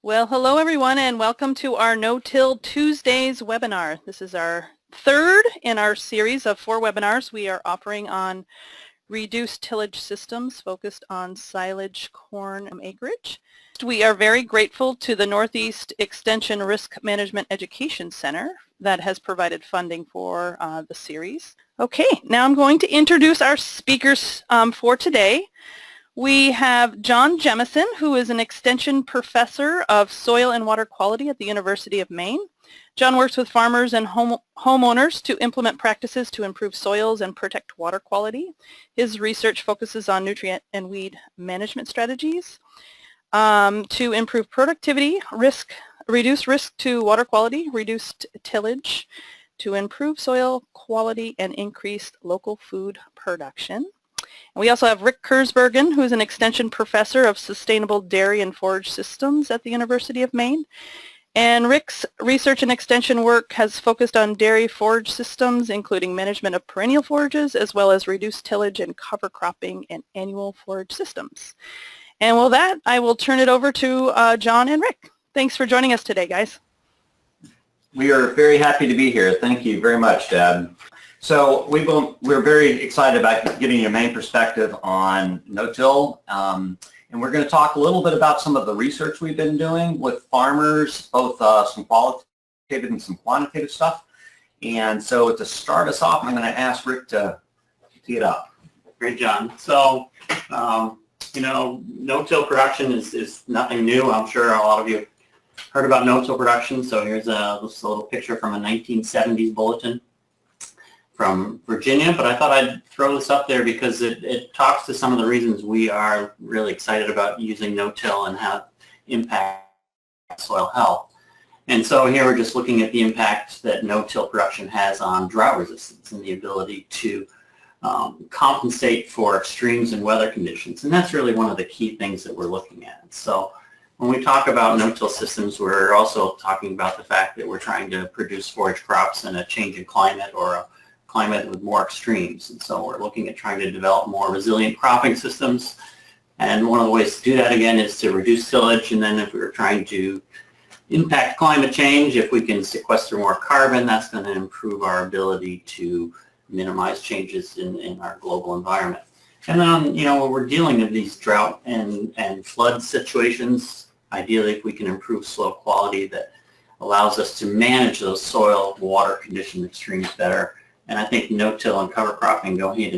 Well, hello everyone and welcome to our No-Till Tuesdays webinar. This is our third in our series of 4 webinars we are offering on reduced tillage systems focused on silage corn acreage. We are very grateful to the Northeast Extension Risk Management Education Center that has provided funding for the series. Okay, now I'm going to introduce our speakers for today. We have John Jemison, who is an extension professor of soil and water quality at the University of Maine. John works with farmers and homeowners to implement practices to improve soils and protect water quality. His research focuses on nutrient and weed management strategies to improve productivity, reduce risk to water quality, reduced tillage, to improve soil quality and increase local food production. We also have Rick Kersbergen, who is an extension professor of sustainable dairy and forage systems at the University of Maine. And Rick's research and extension work has focused on dairy forage systems, including management of perennial forages, as well as reduced tillage and cover cropping and annual forage systems. And with that, I will turn it over to John and Rick. Thanks for joining us today, guys. We are very happy to be here. Thank you very much, Deb. So we're very excited about getting your main perspective on no-till, and we're going to talk a little bit about some of the research we've been doing with farmers, both some qualitative and some quantitative stuff. And so to start us off, I'm going to ask Rick to tee it up. Great, John. So, no-till production is nothing new. I'm sure a lot of you heard about no-till production. So here's just a little picture from a 1970s bulletin from Virginia, but I thought I'd throw this up there because it talks to some of the reasons we are really excited about using no-till and how it impacts soil health. And so here we're just looking at the impact that no-till production has on drought resistance and the ability to compensate for extremes in weather conditions. And that's really one of the key things that we're looking at. So when we talk about no-till systems, we're also talking about the fact that we're trying to produce forage crops in a changing climate or a climate with more extremes. And so we're looking at trying to develop more resilient cropping systems. And one of the ways to do that, again, is to reduce tillage. And then if we're trying to impact climate change, if we can sequester more carbon, that's going to improve our ability to minimize changes in our global environment. And then, when we're dealing with these drought and flood situations, ideally if we can improve soil quality, that allows us to manage those soil water condition extremes better. And I think no-till and cover cropping go hand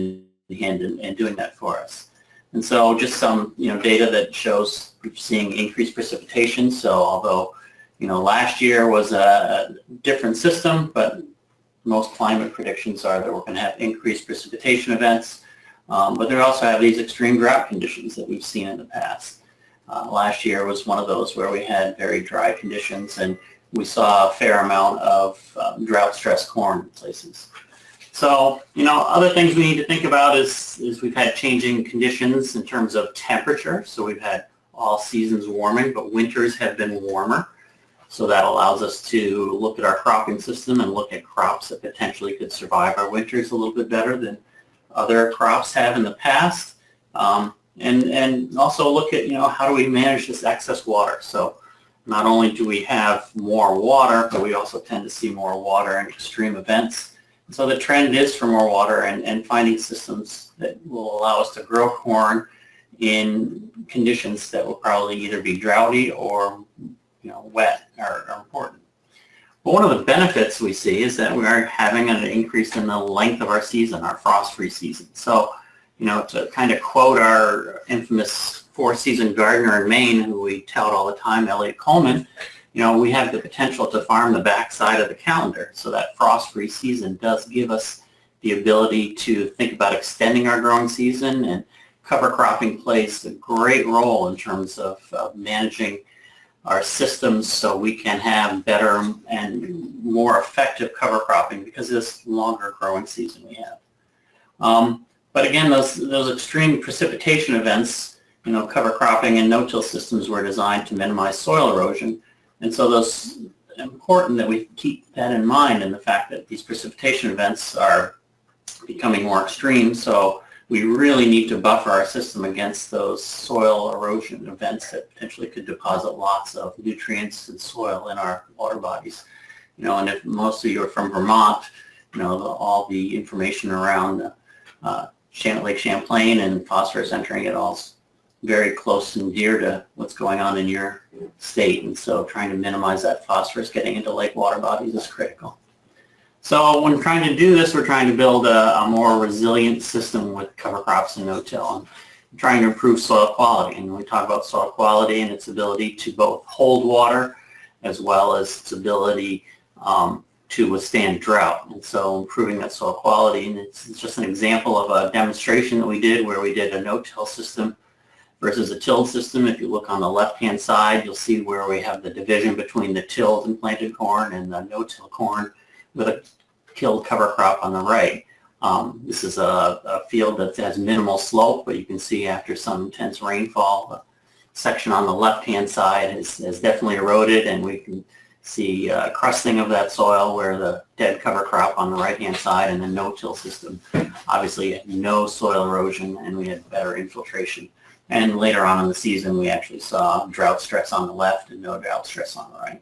in hand in doing that for us. And so just some data that shows we're seeing increased precipitation. So although last year was a different system, but most climate predictions are that we're going to have increased precipitation events. But they also have these extreme drought conditions that we've seen in the past. Last year was one of those where we had very dry conditions, and we saw a fair amount of drought-stressed corn in places. So, other things we need to think about is we've had changing conditions in terms of temperature. So we've had all seasons warming, but winters have been warmer. So that allows us to look at our cropping system and look at crops that potentially could survive our winters a little bit better than other crops have in the past. And also look at, how do we manage this excess water? So not only do we have more water, but we also tend to see more water in extreme events. So the trend is for more water and finding systems that will allow us to grow corn in conditions that will probably either be droughty or wet are important. But one of the benefits we see is that we are having an increase in the length of our season, our frost-free season. So, to kind of quote our infamous four-season gardener in Maine, who we tout all the time, Elliot Coleman, we have the potential to farm the backside of the calendar. So that frost-free season does give us the ability to think about extending our growing season, and cover cropping plays a great role in terms of managing our systems so we can have better and more effective cover cropping because of this longer growing season we have. But again, those extreme precipitation events, cover cropping and no-till systems were designed to minimize soil erosion. And so those important that we keep that in mind, and the fact that these precipitation events are becoming more extreme. So we really need to buffer our system against those soil erosion events that potentially could deposit lots of nutrients and soil in our water bodies. And if most of you are from Vermont, all the information around Lake Champlain and phosphorus entering it all is very close and dear to what's going on in your state. And so trying to minimize that phosphorus getting into lake water bodies is critical. So when trying to do this, we're trying to build a more resilient system with cover crops and no-till, and trying to improve soil quality. And when we talk about soil quality and its ability to both hold water as well as its ability to withstand drought. And so improving that soil quality, and it's just an example of a demonstration that we did where we did a no-till system versus a tilled system. If you look on the left-hand side, you'll see where we have the division between the tilled and planted corn and the no-till corn with a tilled cover crop on the right. This is a field that has minimal slope, but you can see after some intense rainfall, the section on the left-hand side has definitely eroded, and we can see crusting of that soil where the dead cover crop on the right-hand side, and the no-till system obviously had no soil erosion, and we had better infiltration. And later on in the season, we actually saw drought stress on the left and no drought stress on the right.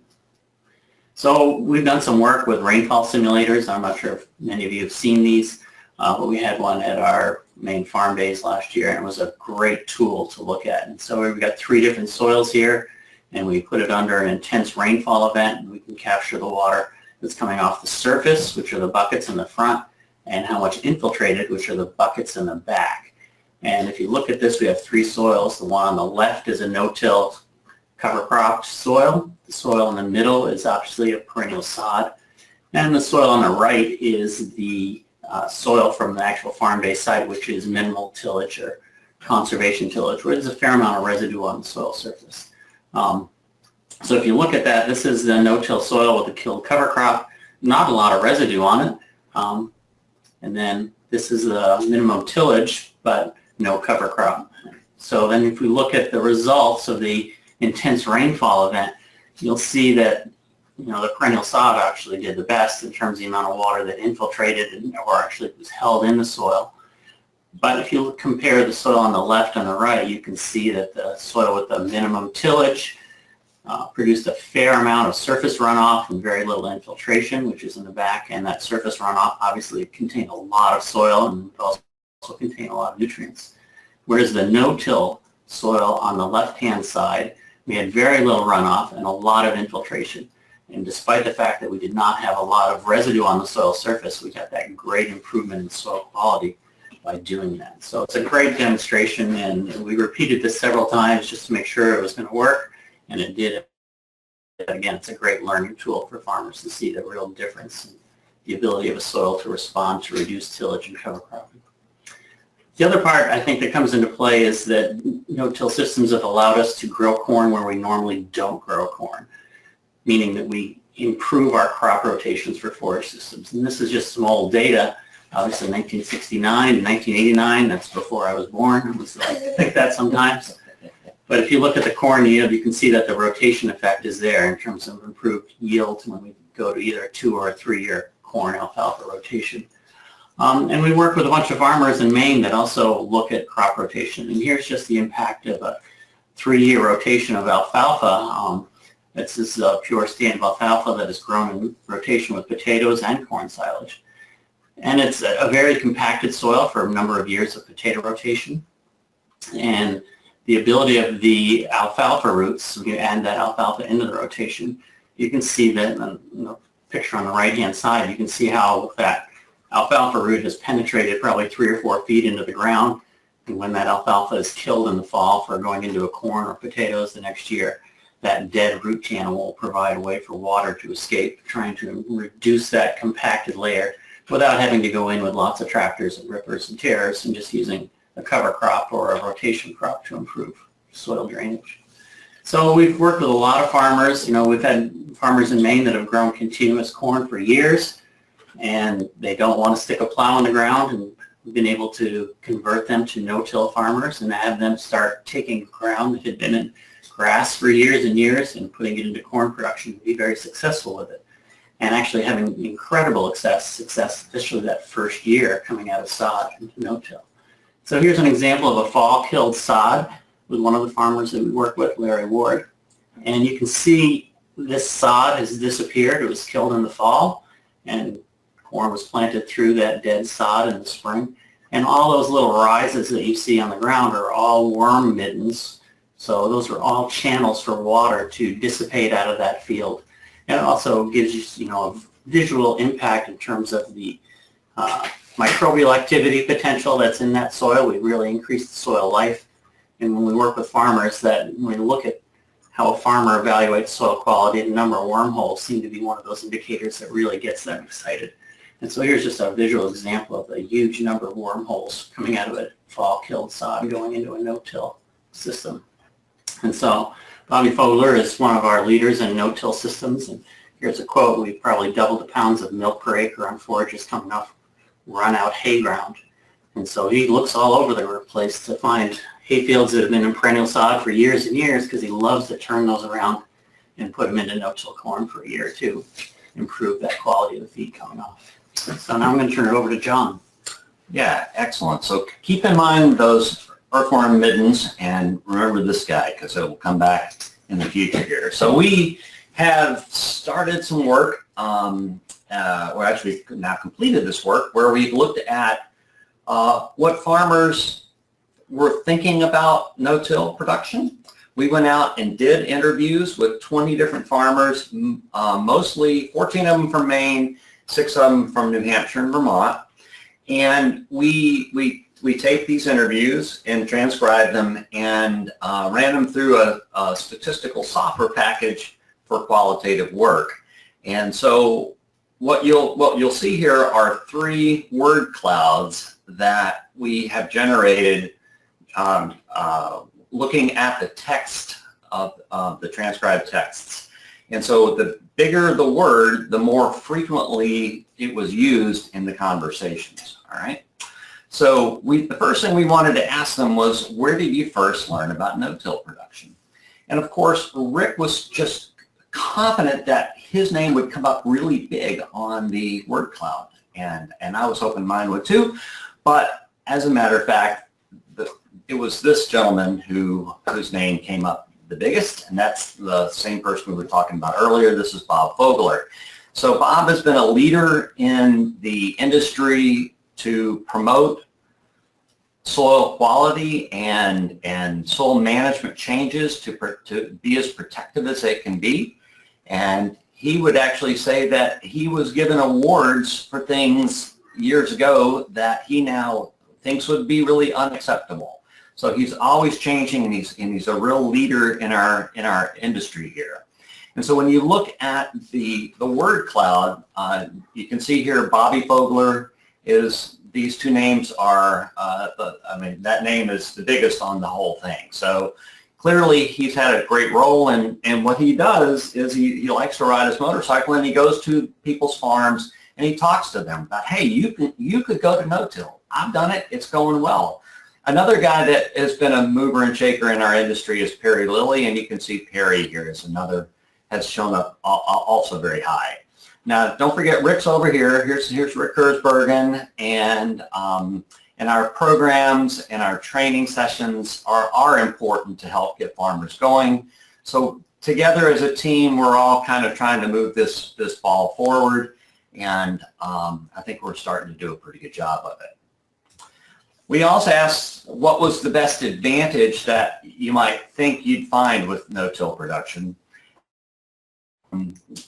So we've done some work with rainfall simulators. I'm not sure if many of you have seen these, but we had one at our Maine farm days last year, and it was a great tool to look at. And so we've got 3 different soils here, and we put it under an intense rainfall event, and we can capture the water that's coming off the surface, which are the buckets in the front, and how much infiltrated, which are the buckets in the back. And if you look at this, we have 3 soils. The one on the left is a no-till cover crop soil. The soil in the middle is obviously a perennial sod. And the soil on the right is the soil from the actual farm-based site, which is minimal tillage or conservation tillage, where there's a fair amount of residue on the soil surface. So if you look at that, this is the no-till soil with a killed cover crop, not a lot of residue on it. And then this is the minimum tillage, but no cover crop. So then if we look at the results of the intense rainfall event, you'll see that the perennial sod actually did the best in terms of the amount of water that infiltrated or actually was held in the soil. But if you compare the soil on the left and the right, you can see that the soil with the minimum tillage produced a fair amount of surface runoff and very little infiltration, which is in the back. And that surface runoff obviously contained a lot of soil and also contain a lot of nutrients. Whereas the no-till soil on the left-hand side, we had very little runoff and a lot of infiltration. And despite the fact that we did not have a lot of residue on the soil surface, we got that great improvement in soil quality by doing that. So it's a great demonstration, and we repeated this several times just to make sure it was going to work, and it did. Again, it's a great learning tool for farmers to see the real difference in the ability of a soil to respond to reduced tillage and cover cropping. The other part I think that comes into play is that no-till systems have allowed us to grow corn where we normally don't grow corn, meaning that we improve our crop rotations for forage systems. And this is just some old data, obviously 1969 and 1989, that's before I was born. I was like to think that sometimes. But if you look at the corn yield, you can see that the rotation effect is there in terms of improved yield when we go to either a 2 or a 3-year corn alfalfa rotation. And we work with a bunch of farmers in Maine that also look at crop rotation. And here's just the impact of a 3-year rotation of alfalfa. This is a pure stand of alfalfa that is grown in rotation with potatoes and corn silage. And it's a very compacted soil for a number of years of potato rotation. And the ability of the alfalfa roots, you add that alfalfa into the rotation, you can see that in the picture on the right-hand side, you can see how that alfalfa root has penetrated probably 3 or 4 feet into the ground. And when that alfalfa is killed in the fall for going into a corn or potatoes the next year, that dead root channel will provide a way for water to escape, trying to reduce that compacted layer without having to go in with lots of tractors and rippers and tearers, and just using a cover crop or a rotation crop to improve soil drainage. So we've worked with a lot of farmers. We've had farmers in Maine that have grown continuous corn for years, and they don't want to stick a plow in the ground, and we've been able to convert them to no-till farmers and have them start taking ground that had been in grass for years and years and putting it into corn production, be very successful with it, and actually having incredible success, especially that first year coming out of sod into no-till. So here's an example of a fall-killed sod with one of the farmers that we work with, Larry Ward. And you can see this sod has disappeared. It was killed in the fall, and corn was planted through that dead sod in the spring. And all those little rises that you see on the ground are all worm middens. So those are all channels for water to dissipate out of that field. And it also gives you, a visual impact in terms of the microbial activity potential that's in that soil. We really increase the soil life. And when we work with farmers, that when we look at how a farmer evaluates soil quality, the number of wormholes seem to be one of those indicators that really gets them excited. And so here's just a visual example of a huge number of wormholes coming out of a fall-killed sod going into a no-till system. And so Bobby Fogler is one of our leaders in no-till systems. And here's a quote: "We've probably doubled the pounds of milk per acre on forages coming off run-out hay ground." And so he looks all over the place to find hay fields that have been in perennial sod for years and years, because he loves to turn those around and put them into no-till corn for a year or two, improve that quality of the feed coming off. So now I'm going to turn it over to John. Yeah, excellent. So keep in mind those earthworm middens, and remember this guy, because it will come back in the future here. So we have started some work, or actually now completed this work, where we've looked at what farmers were thinking about no-till production. We went out and did interviews with 20 different farmers, mostly 14 of them from Maine, 6 of them from New Hampshire and Vermont. And we taped these interviews and transcribed them and ran them through a statistical software package for qualitative work. And so what you'll see here are 3 word clouds that we have generated looking at the text of the transcribed texts. And so the bigger the word, the more frequently it was used in the conversations, all right? So the first thing we wanted to ask them was, where did you first learn about no-till production? And of course, Rick was just confident that his name would come up really big on the word cloud. And I was hoping mine would too. But as a matter of fact, it was this gentleman whose name came up the biggest, and that's the same person we were talking about earlier. This is Bob Fogler. So Bob has been a leader in the industry to promote soil quality and soil management changes to be as protective as they can be. And he would actually say that he was given awards for things years ago that he now thinks would be really unacceptable. So he's always changing, and he's a real leader in our industry here. And so when you look at the word cloud, you can see here Bobby Fogler is, these 2 names are, that name is the biggest on the whole thing. So clearly he's had a great role, and what he does is he likes to ride his motorcycle, and he goes to people's farms and he talks to them about, hey, you could go to no-till. I've done it. It's going well. Another guy that has been a mover and shaker in our industry is Perry Lilly, and you can see Perry here is another, has shown up also very high. Now, don't forget Rick's over here. Here's Rick Kersbergen, and our programs and our training sessions are important to help get farmers going. So together as a team, we're all kind of trying to move this ball forward, and I think we're starting to do a pretty good job of it. We also asked what was the best advantage that you might think you'd find with no-till production.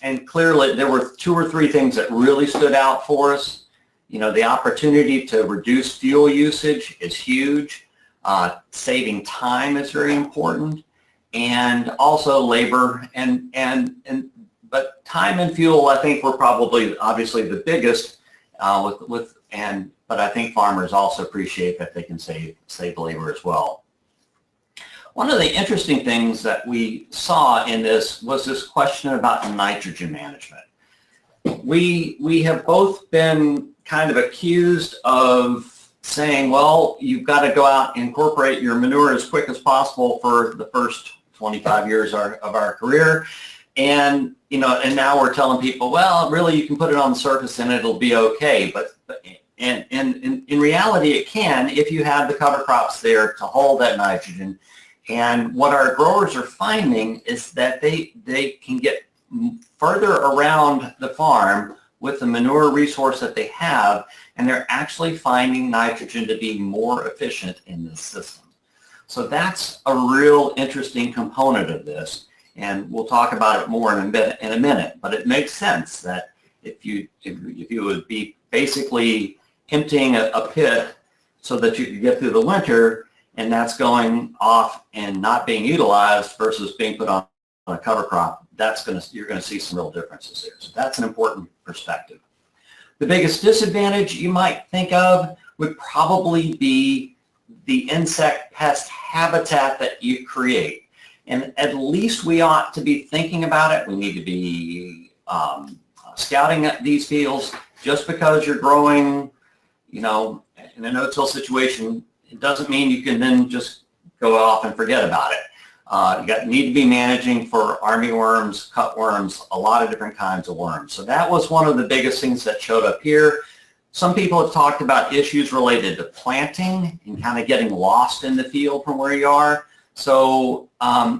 And clearly there were 2 or 3 things that really stood out for us. The opportunity to reduce fuel usage is huge. Saving time is very important, and also labor but time and fuel, I think, were probably obviously the biggest but I think farmers also appreciate that they can save labor as well. One of the interesting things that we saw in this was this question about nitrogen management. We have both been kind of accused of saying, well, you've got to go out and incorporate your manure as quick as possible for the first 25 years of our career. And now we're telling people, well, really, you can put it on the surface and it'll be okay. But and in reality it can if you have the cover crops there to hold that nitrogen. And what our growers are finding is that they can get further around the farm with the manure resource that they have, and they're actually finding nitrogen to be more efficient in this system. So that's a real interesting component of this, and we'll talk about it more in a minute, but it makes sense that if you would be basically emptying a pit so that you can get through the winter, and that's going off and not being utilized versus being put on a cover crop, you're going to see some real differences there. So that's an important perspective. The biggest disadvantage you might think of would probably be the insect pest habitat that you create. And at least we ought to be thinking about it. We need to be scouting at these fields. Just because you're growing, in a no-till situation, it doesn't mean you can then just go off and forget about it. You need to be managing for armyworms, cutworms, a lot of different kinds of worms. So that was one of the biggest things that showed up here. Some people have talked about issues related to planting and kind of getting lost in the field from where you are. So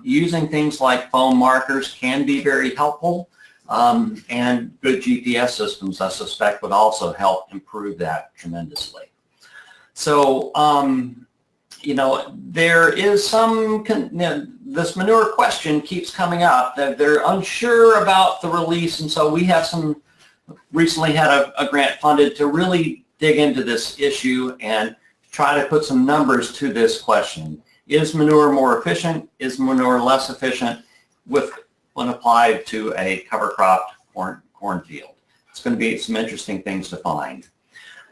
using things like foam markers can be very helpful, and good GPS systems, I suspect, would also help improve that tremendously. So, there is this manure question keeps coming up, that they're unsure about the release, and so we have recently had a grant funded to really dig into this issue and try to put some numbers to this question. Is manure more efficient? Is manure less efficient when applied to a cover crop cornfield? It's going to be some interesting things to find.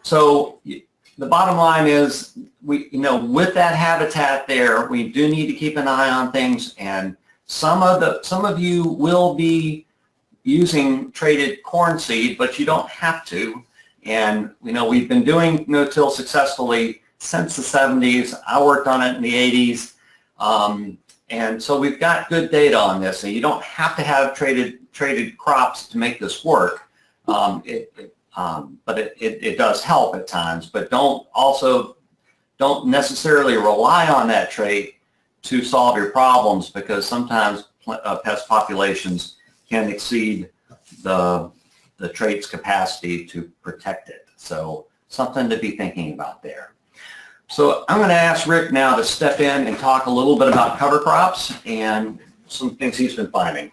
So the bottom line is, with that habitat there, we do need to keep an eye on things, and some of you will be using traded corn seed, but you don't have to. And we've been doing no-till successfully since the 70s. I worked on it in the 80s, and so we've got good data on this. And you don't have to have traded crops to make this work. But it does help at times. But don't necessarily rely on that trait to solve your problems, because sometimes pest populations can exceed the trait's capacity to protect it. So something to be thinking about there. So I'm going to ask Rick now to step in and talk a little bit about cover crops and some things he's been finding.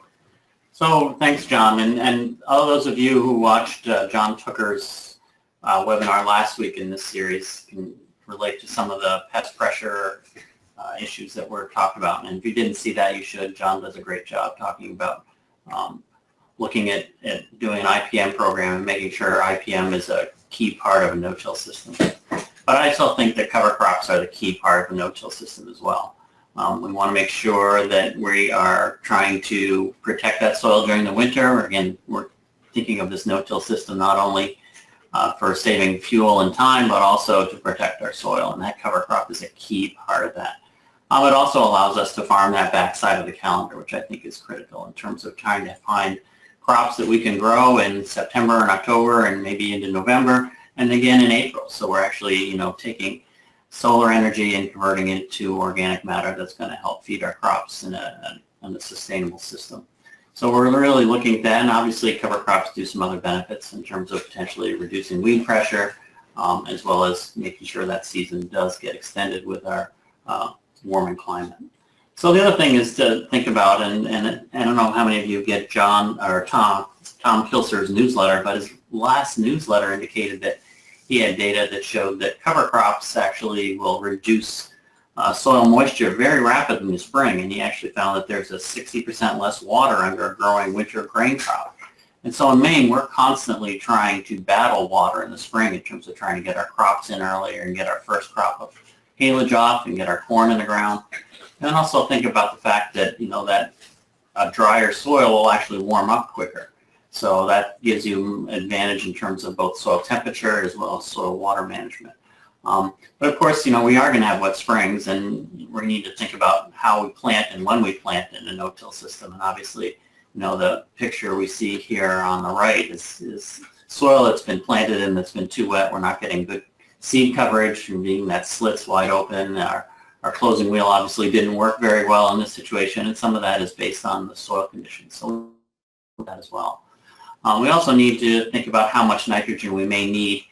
So thanks, John, and all those of you who watched John Tooker's webinar last week in this series can relate to some of the pest pressure issues that we're talking about. And if you didn't see that, you should. John does a great job talking about looking at doing an IPM program and making sure IPM is a key part of a no-till system. But I still think that cover crops are the key part of a no-till system as well. We want to make sure that we are trying to protect that soil during the winter. Again, we're thinking of this no-till system not only for saving fuel and time, but also to protect our soil, and that cover crop is a key part of that. It also allows us to farm that backside of the calendar, which I think is critical in terms of trying to find crops that we can grow in September and October and maybe into November, and again in April. So we're actually, taking solar energy and converting it to organic matter that's going to help feed our crops in a sustainable system. So we're really looking at that, and obviously cover crops do some other benefits in terms of potentially reducing weed pressure, as well as making sure that season does get extended with our warming climate. So the other thing is to think about, and I don't know how many of you get Tom Kilser's newsletter, but his last newsletter indicated that he had data that showed that cover crops actually will reduce soil moisture very rapidly in the spring, and he actually found that there's a 60% less water under a growing winter grain crop. And so in Maine, we're constantly trying to battle water in the spring in terms of trying to get our crops in earlier and get our first crop of haylage off and get our corn in the ground. And also think about the fact that, that a drier soil will actually warm up quicker. So that gives you an advantage in terms of both soil temperature as well as soil water management. But of course, we are going to have wet springs, and we need to think about how we plant and when we plant in a no-till system. And obviously, the picture we see here on the right is soil that's been planted in that's been too wet. We're not getting good seed coverage, and being that slit's wide open. Our closing wheel obviously didn't work very well in this situation, and some of that is based on the soil conditions. So that as well. We also need to think about how much nitrogen we may need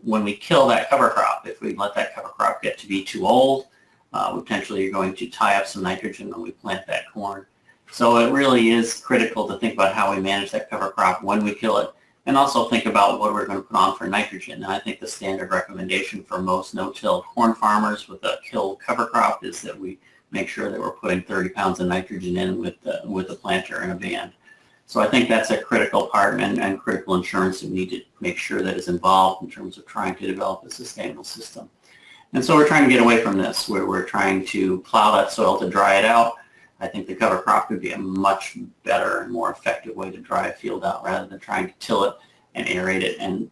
when we kill that cover crop. If we let that cover crop get to be too old, potentially you're going to tie up some nitrogen when we plant that corn. So it really is critical to think about how we manage that cover crop when we kill it, and also think about what we're going to put on for nitrogen. And I think the standard recommendation for most no-till corn farmers with a kill cover crop is that we make sure that we're putting 30 pounds of nitrogen in with the planter and a band. So I think that's a critical part and critical insurance that we need to make sure that is involved in terms of trying to develop a sustainable system. And so we're trying to get away from this, where we're trying to plow that soil to dry it out. I think the cover crop could be a much better and more effective way to dry a field out rather than trying to till it and aerate it and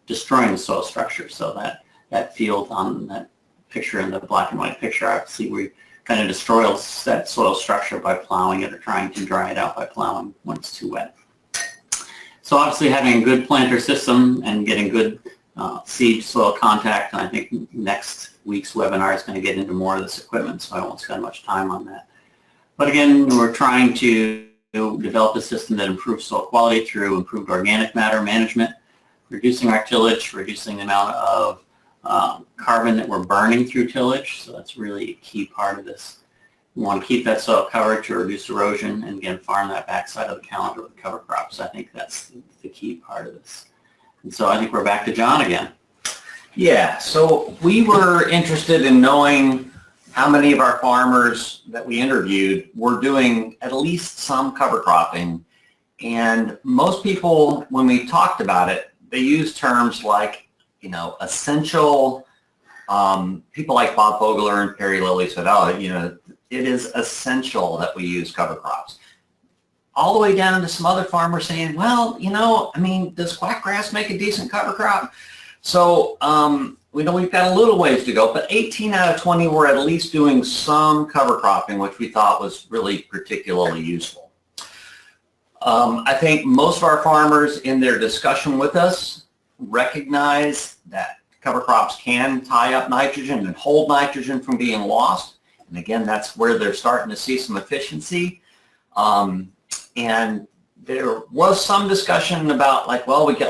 destroying the soil structure. So that field on that picture, in the black and white picture, obviously we kind of destroy that soil structure by plowing it or trying to dry it out by plowing when it's too wet. So obviously having a good planter system and getting good seed soil contact, and I think next week's webinar is going to get into more of this equipment, so I won't spend much time on that. But again, we're trying to develop a system that improves soil quality through improved organic matter management, reducing our tillage, reducing the amount of carbon that we're burning through tillage. So that's really a key part of this. We want to keep that soil covered to reduce erosion, and again, farm that backside of the calendar with cover crops. I think that's the key part of this. And so I think we're back to John again. Yeah, so we were interested in knowing how many of our farmers that we interviewed were doing at least some cover cropping. And most people, when we talked about it, they used terms like, essential. People like Bob Fogler and Perry Lilly said, it is essential that we use cover crops. All the way down to some other farmers saying, well, does quackgrass make a decent cover crop? So we know we've got a little ways to go, but 18 out of 20 were at least doing some cover cropping, which we thought was really particularly useful. I think most of our farmers in their discussion with us recognize that cover crops can tie up nitrogen and hold nitrogen from being lost. And again, that's where they're starting to see some efficiency. And there was some discussion about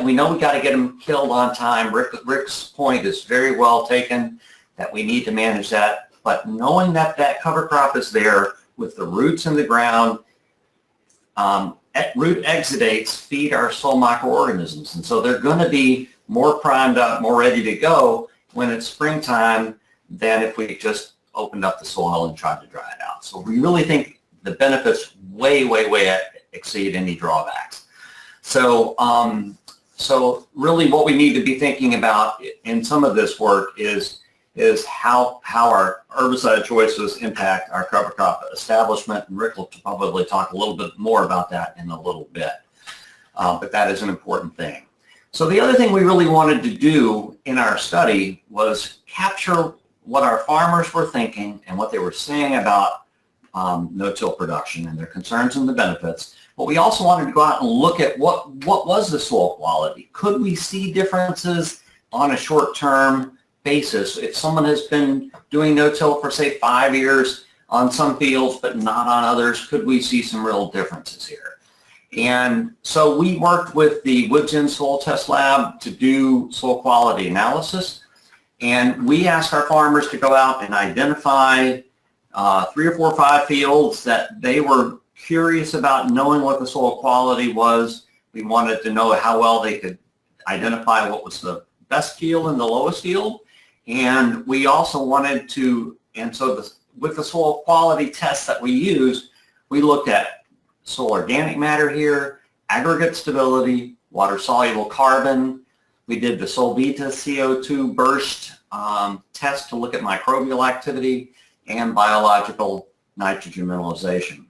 we know we got to get them killed on time. Rick's point is very well taken, that we need to manage that. But knowing that that cover crop is there with the roots in the ground, root exudates feed our soil microorganisms. And so they're going to be more primed up, more ready to go when it's springtime than if we just opened up the soil and tried to dry it out. So we really think the benefits way exceed any drawbacks. So so really what we need to be thinking about in some of this work is how our herbicide choices impact our cover crop establishment, and Rick will probably talk a little bit more about that in a little bit. But that is an important thing. So the other thing we really wanted to do in our study was capture what our farmers were thinking and what they were saying about no-till production and their concerns and the benefits. But we also wanted to go out and look at what was the soil quality. Could we see differences on a short-term basis? If someone has been doing no-till for, say, 5 years on some fields but not on others, could we see some real differences here? And so we worked with the Woods End Soil Test Lab to do soil quality analysis. And we asked our farmers to go out and identify 3 or 4 or 5 fields that they were curious about knowing what the soil quality was. We wanted to know how well they could identify what was the best field and the lowest field. And we also wanted to, and so with the soil quality tests that we used, we looked at soil organic matter here, aggregate stability, water-soluble carbon. We did the Solvita CO2 burst test to look at microbial activity and biological nitrogen mineralization.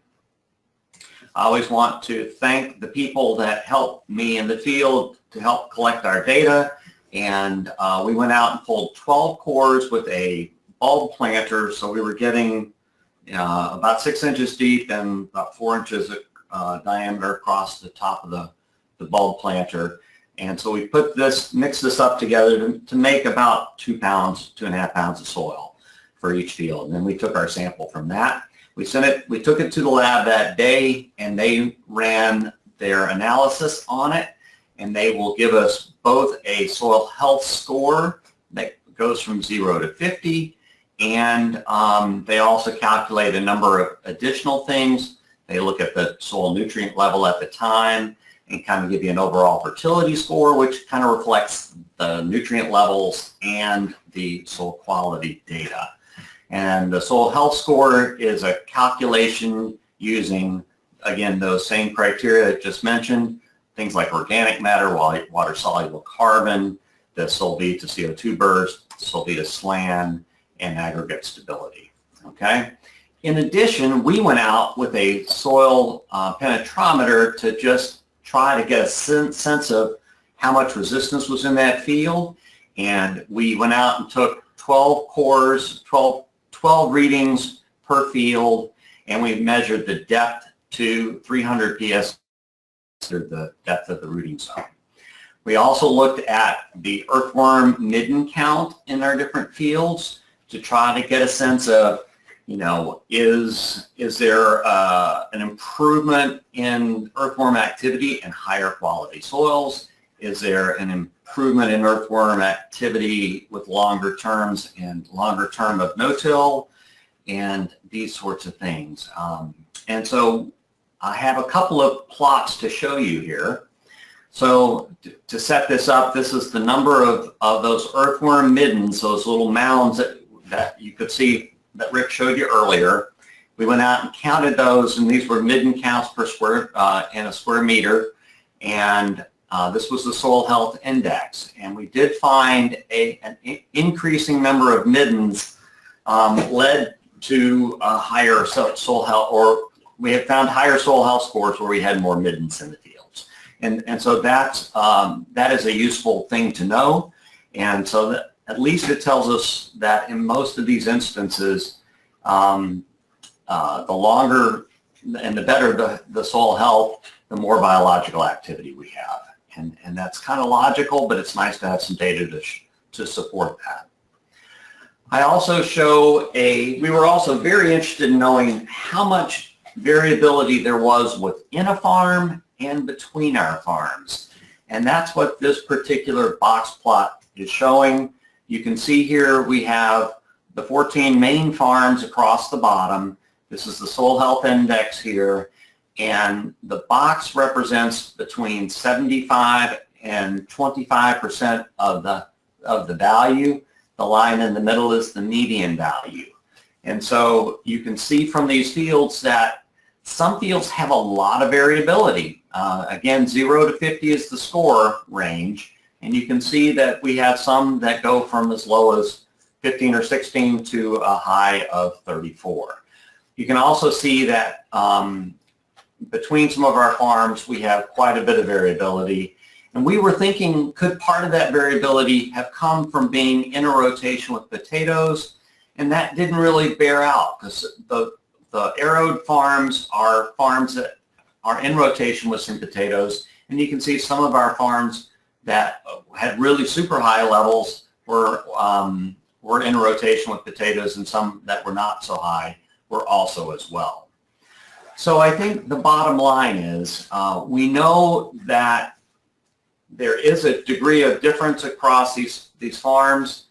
I always want to thank the people that helped me in the field to help collect our data. And we went out and pulled 12 cores with a bulb planter. So we were getting about 6 inches deep and about 4 inches diameter across the top of the bulb planter. And so we put this, mix this up together to make about 2 pounds, 2.5 pounds of soil for each field. And then we took our sample from that. We took it to the lab that day, and they ran their analysis on it, and they will give us both a soil health score that goes from 0 to 50, and they also calculate a number of additional things. They look at the soil nutrient level at the time and kind of give you an overall fertility score, which kind of reflects the nutrient levels and the soil quality data. And the soil health score is a calculation using, again, those same criteria I just mentioned, things like organic matter, water-soluble carbon, the solvita to CO2 burst, solvita slan, and aggregate stability, okay? In addition, we went out with a soil penetrometer to just try to get a sense of how much resistance was in that field, and we went out and took 12 cores, 12 readings per field, and we measured the depth to 300 psi, the depth of the rooting zone. We also looked at the earthworm midden count in our different fields to try to get a sense of, you know, is there an improvement in earthworm activity and higher quality soils? Is there an improvement in earthworm activity with longer terms and longer term of no-till, and these sorts of things? And so I have a couple of plots to show you here. So to set this up, this is the number of those earthworm middens, those little mounds that you could see that Rick showed you earlier. We went out and counted those, and these were midden counts per square in a square meter, and this was the soil health index. And we did find an increasing number of middens led to a higher soil health, or we have found higher soil health scores where we had more middens in the fields. And so that is a useful thing to know. And so that at least it tells us that in most of these instances, the longer and the better the soil health, the more biological activity we have. And that's kind of logical, but it's nice to have some data to support that. I also show we were also very interested in knowing how much variability there was within a farm and between our farms. And that's what this particular box plot is showing. You can see here we have the 14 Maine farms across the bottom. This is the soil health index here. And the box represents between 75 and 25% of the value. The line in the middle is the median value. And so you can see from these fields that some fields have a lot of variability. Again, 0 to 50 is the score range. And you can see that we have some that go from as low as 15 or 16 to a high of 34. You can also see that between some of our farms, we have quite a bit of variability. And we were thinking, could part of that variability have come from being in a rotation with potatoes? And that didn't really bear out, because the arrowed farms are farms that are in rotation with some potatoes. And you can see some of our farms that had really super high levels were in rotation with potatoes, and some that were not so high were also as well. So I think the bottom line is we know that there is a degree of difference across these farms.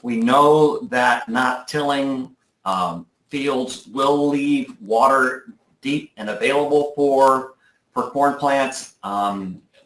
We know that not tilling fields will leave water deep and available for corn plants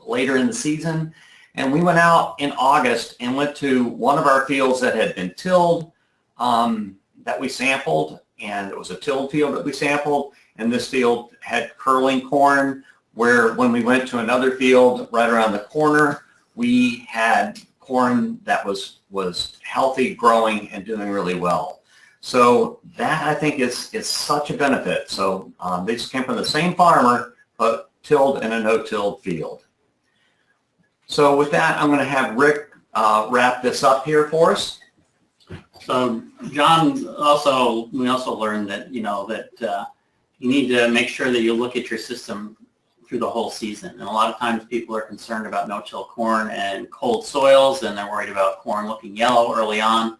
later in the season. And we went out in August and went to one of our fields that had been tilled that we sampled, and it was a tilled field that we sampled, and this field had curling corn, where when we went to another field right around the corner, we had corn that was healthy, growing, and doing really well. So that, I think, is such a benefit. So they just came from the same farmer, but tilled in a no-tilled field. So with that, I'm going to have Rick wrap this up here for us. So John, we also learned that, you need to make sure that you look at your system through the whole season. And a lot of times people are concerned about no-till corn and cold soils, and they're worried about corn looking yellow early on.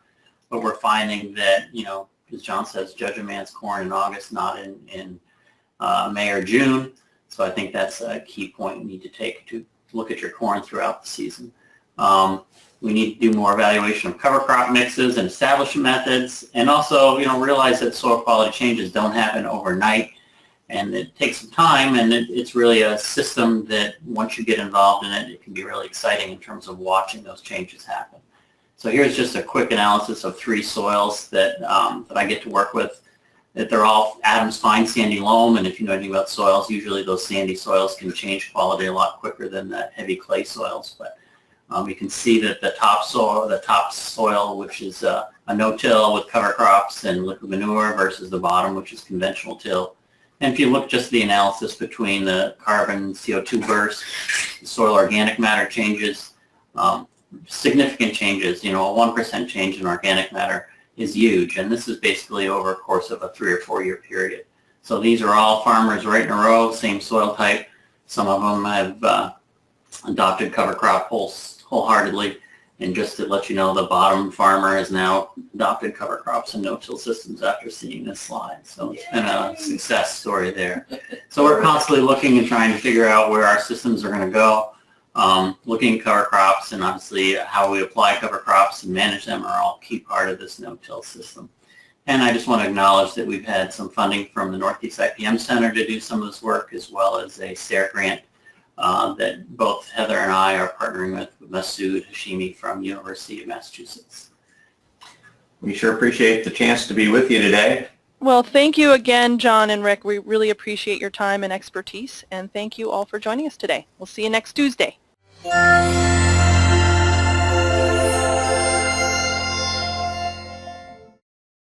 But we're finding that, as John says, judge a man's corn in August, not in May or June. So I think that's a key point you need to take to look at your corn throughout the season. We need to do more evaluation of cover crop mixes and establishment methods, and also, realize that soil quality changes don't happen overnight, and it takes some time, and it's really a system that once you get involved in it, it can be really exciting in terms of watching those changes happen. So here's just a quick analysis of 3 soils that I get to work with. That they're all Adams fine sandy loam, and if you know anything about soils, usually those sandy soils can change quality a lot quicker than the heavy clay soils. But you can see that the top soil, which is a no-till with cover crops and liquid manure, versus the bottom, which is conventional till. And if you look just at the analysis between the carbon CO2 burst, the soil organic matter changes, significant changes. A 1% change in organic matter is huge, and this is basically over a course of a 3 or 4 year period. So these are all farmers right in a row, same soil type. Some of them have adopted cover crop wholeheartedly, and just to let you know, the bottom farmer has now adopted cover crops and no-till systems after seeing this slide. So it's been a success story there. So we're constantly looking and trying to figure out where our systems are going to go. Looking at cover crops, and obviously how we apply cover crops and manage them are all key part of this no-till system. And I just want to acknowledge that we've had some funding from the Northeast IPM Center to do some of this work, as well as a SARE grant that both Heather and I are partnering with Masood Hashimi from University of Massachusetts. We sure appreciate the chance to be with you today. Well, thank you again, John and Rick. We really appreciate your time and expertise, and thank you all for joining us today. We'll see you next Tuesday.